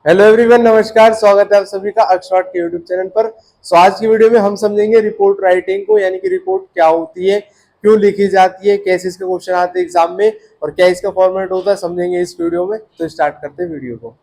Hello everyone, नमस्कार। स्वागत है आप सभी का अक्षराट के यूट्यूब चैनल पर। आज की वीडियो में हम समझेंगे रिपोर्ट राइटिंग को, यानी कि रिपोर्ट क्या होती है, क्यों लिखी जाती है, कैसे इसके क्वेश्चन आते हैं एग्जाम में और क्या इसका फॉर्मेट होता है, समझेंगे इस वीडियो में। तो स्टार्ट करते हैं वीडियो को।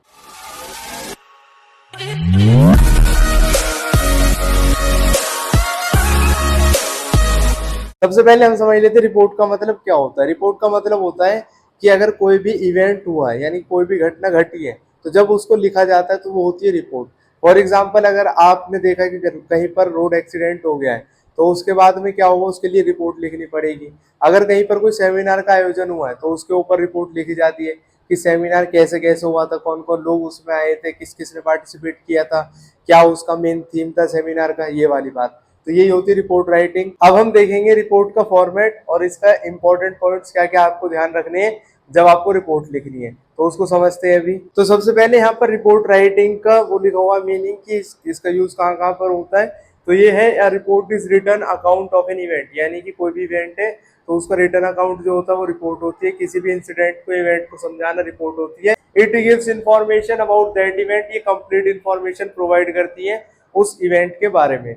सबसे पहले हम समझ लेते हैं रिपोर्ट का मतलब क्या होता है। रिपोर्ट का मतलब होता है कि अगर कोई भी इवेंट हुआ है, यानी कोई भी घटना घटी है, तो जब उसको लिखा जाता है तो वो होती है रिपोर्ट। फॉर एग्जाम्पल, अगर आपने देखा कि कहीं पर रोड एक्सीडेंट हो गया है, तो उसके बाद में क्या होगा, उसके लिए रिपोर्ट लिखनी पड़ेगी। अगर कहीं पर कोई सेमिनार का आयोजन हुआ है तो उसके ऊपर रिपोर्ट लिखी जाती है कि सेमिनार कैसे कैसे हुआ था, कौन कौन लोग उसमें आए थे, किस किस ने पार्टिसिपेट किया था, क्या उसका मेन थीम था सेमिनार का, ये वाली बात। तो यही होती है रिपोर्ट राइटिंग। अब हम देखेंगे रिपोर्ट का फॉर्मेट और इसका इंपॉर्टेंट पॉइंट्स क्या क्या आपको ध्यान रखने हैं जब आपको रिपोर्ट लिखनी है, तो उसको समझते हैं अभी। तो सबसे पहले यहाँ पर रिपोर्ट राइटिंग का वो लिखा हुआ मीनिंग कि इसका यूज कहाँ कहाँ पर होता है। तो ये है, report is return account of an event, यानी कि कोई भी इवेंट है तो उसका रिटर्न अकाउंट जो होता है वो रिपोर्ट होती है। किसी भी इंसिडेंट को, इवेंट को समझाना रिपोर्ट होती है। It gives information about that event, ये कंप्लीट इंफॉर्मेशन प्रोवाइड करती है उस इवेंट के बारे में।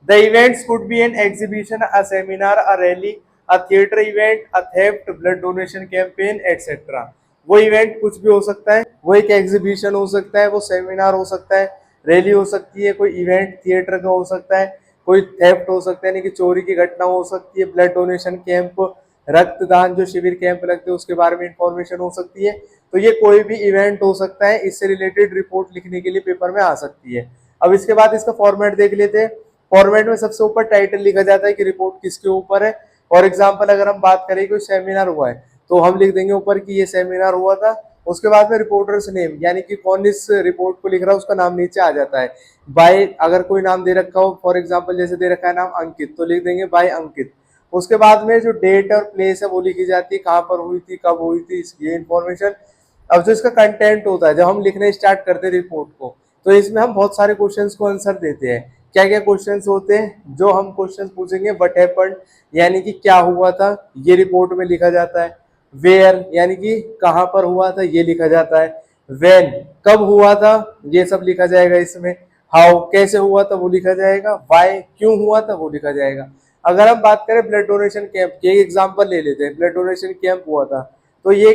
The events could be an exhibition, a seminar, a rally, a theater event, a theft, blood donation campaign, etc. वो इवेंट कुछ भी हो सकता है, वो एक एग्जीबिशन हो सकता है, वो सेमिनार हो सकता है, रैली हो सकती है, कोई इवेंट थिएटर का हो सकता है, कोई थेफ्ट हो सकता है, यानी कि चोरी की घटना हो सकती है, ब्लड डोनेशन कैंप, रक्तदान जो शिविर कैंप लगते हैं उसके बारे में इंफॉर्मेशन हो सकती है। तो ये कोई भी इवेंट हो सकता है, इससे रिलेटेड रिपोर्ट लिखने के लिए पेपर में आ सकती है। अब इसके बाद इसका फॉर्मेट देख लेते हैं। फॉर्मेट में सबसे ऊपर टाइटल लिखा जाता है कि रिपोर्ट किसके ऊपर है। फॉर एग्जाम्पल, अगर हम बात करें कोई सेमिनार हुआ है तो हम लिख देंगे ऊपर कि ये सेमिनार हुआ था। उसके बाद में रिपोर्टर्स नेम, यानी कि कौन इस रिपोर्ट को लिख रहा है उसका नाम नीचे आ जाता है। बाय, अगर कोई नाम दे रखा हो, फॉर एग्जाम्पल जैसे दे रखा है नाम अंकित, तो लिख देंगे बाय अंकित। उसके बाद में जो डेट और प्लेस है वो लिखी जाती है, कहाँ पर हुई थी, कब हुई थी, ये इन्फॉर्मेशन। अब जो इसका कंटेंट होता है, जब हम लिखने स्टार्ट करते हैं रिपोर्ट को, तो इसमें हम बहुत सारे क्वेश्चंस को आंसर देते हैं। क्या क्या क्वेश्चंस होते हैं जो हम क्वेश्चंस पूछेंगे? व्हाट हैपेंड, यानी कि क्या हुआ था, ये रिपोर्ट में लिखा जाता है। वेयर, यानी कि कहाँ पर हुआ था, ये लिखा जाता है। व्हेन, कब हुआ था, ये सब लिखा जाएगा इसमें। हाउ, कैसे हुआ था, वो लिखा जाएगा। व्हाई, क्यों हुआ था, वो लिखा जाएगा। अगर हम बात करें ब्लड डोनेशन कैंप की, एक एग्जाम्पल ले लेते हैं। ब्लड डोनेशन कैंप हुआ था, तो ये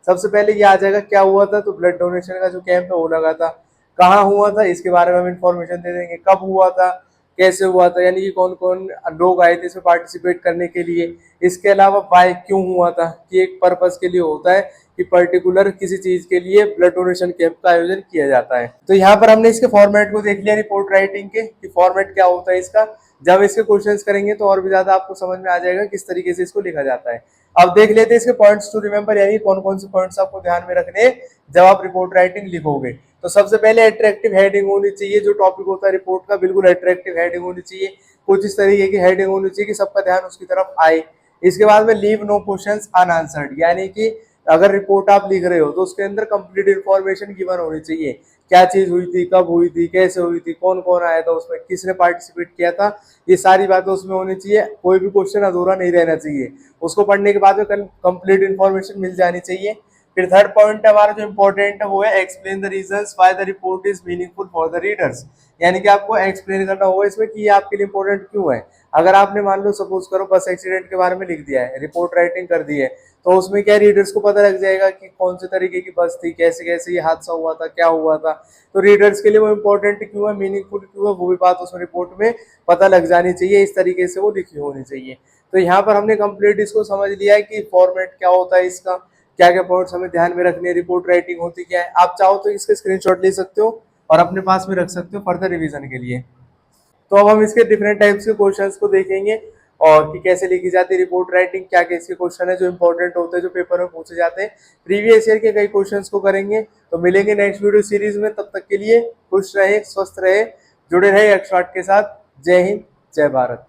सबसे पहले ये आ जाएगा क्या हुआ था, तो ब्लड डोनेशन का जो कैंप है वो लगा था। कहाँ हुआ था, इसके बारे में हम इंफॉर्मेशन दे देंगे। कब हुआ था, कैसे हुआ था, यानी कि कौन कौन लोग आए थे इसमें पार्टिसिपेट करने के लिए। इसके अलावा वाई, क्यों हुआ था, कि एक पर्पस के लिए होता है कि पर्टिकुलर किसी चीज के लिए ब्लड डोनेशन कैंप का आयोजन किया जाता है। तो यहाँ पर हमने इसके फॉर्मेट को देख लिया रिपोर्ट राइटिंग के, कि फॉर्मेट क्या होता है इसका। जब इसके क्वेश्चंस करेंगे तो और भी ज्यादा आपको समझ में आ जाएगा किस तरीके से इसको लिखा जाता है। अब देख लेते हैं इसके पॉइंट्स टू रिमेंबर, यानी कौन कौन से पॉइंट्स आपको ध्यान में रखने जब आप रिपोर्ट राइटिंग लिखोगे। तो सबसे पहले अट्रैक्टिव हेडिंग होनी चाहिए। जो टॉपिक होता है रिपोर्ट का, बिल्कुल अट्रैक्टिव हेडिंग होनी चाहिए। कुछ इस तरीके की हेडिंग होनी चाहिए कि सबका ध्यान उसकी तरफ आए। इसके बाद में लीव नो क्वेश्चंस अनआंसर्ड, यानी कि अगर रिपोर्ट आप लिख रहे हो तो उसके अंदर कंप्लीट इंफॉर्मेशन गिवन होनी चाहिए। क्या चीज हुई थी, कब हुई थी, कैसे हुई थी, कौन कौन आया था उसमें, किसने पार्टिसिपेट किया था, ये सारी बातें उसमें होनी चाहिए। कोई भी क्वेश्चन अधूरा नहीं रहना चाहिए। उसको पढ़ने के बाद में कंप्लीट इंफॉर्मेशन मिल जानी चाहिए। फिर थर्ड पॉइंट हमारा जो इंपॉर्टेंट है वो है explain the reasons why the report is meaningful for the readers, यानी कि आपको एक्सप्लेन करना होगा इसमें कि ये आपके लिए इंपॉर्टेंट क्यों है। अगर आपने मान लो सपोज करो बस एक्सीडेंट के बारे में लिख दिया है, रिपोर्ट राइटिंग कर दी है, तो उसमें क्या रीडर्स को पता लग जाएगा कि कौन से तरीके की बस थी, कैसे कैसे ये हादसा हुआ था, क्या हुआ था। तो रीडर्स के लिए वो इंपॉर्टेंट क्यों है, मीनिंगफुल क्यों है, वो भी बात उसमें रिपोर्ट में पता लग जानी चाहिए। इस तरीके से वो लिखी होनी चाहिए। तो यहाँ पर हमने कंप्लीट इसको समझ लिया है कि फॉर्मेट क्या होता है इसका, क्या क्या पॉइंट्स हमें ध्यान में रखने, रिपोर्ट राइटिंग होती क्या है। आप चाहो तो इसके स्क्रीनशॉट ले सकते हो और अपने पास में रख सकते हो फर्दर रिवीजन के लिए। तो अब हम इसके डिफरेंट टाइप्स के क्वेश्चंस को देखेंगे और कि कैसे लिखी जाती है रिपोर्ट राइटिंग, क्या क्या इसके क्वेश्चन है जो इंपॉर्टेंट होते हैं, जो पेपर में पूछे जाते हैं। प्रीवियस ईयर के कई क्वेश्चंस को करेंगे। तो मिलेंगे नेक्स्ट वीडियो सीरीज में, तब तक के लिए खुश रहे, स्वस्थ रहे, जुड़े रहे एक्सपर्ट के साथ। जय हिंद, जय भारत।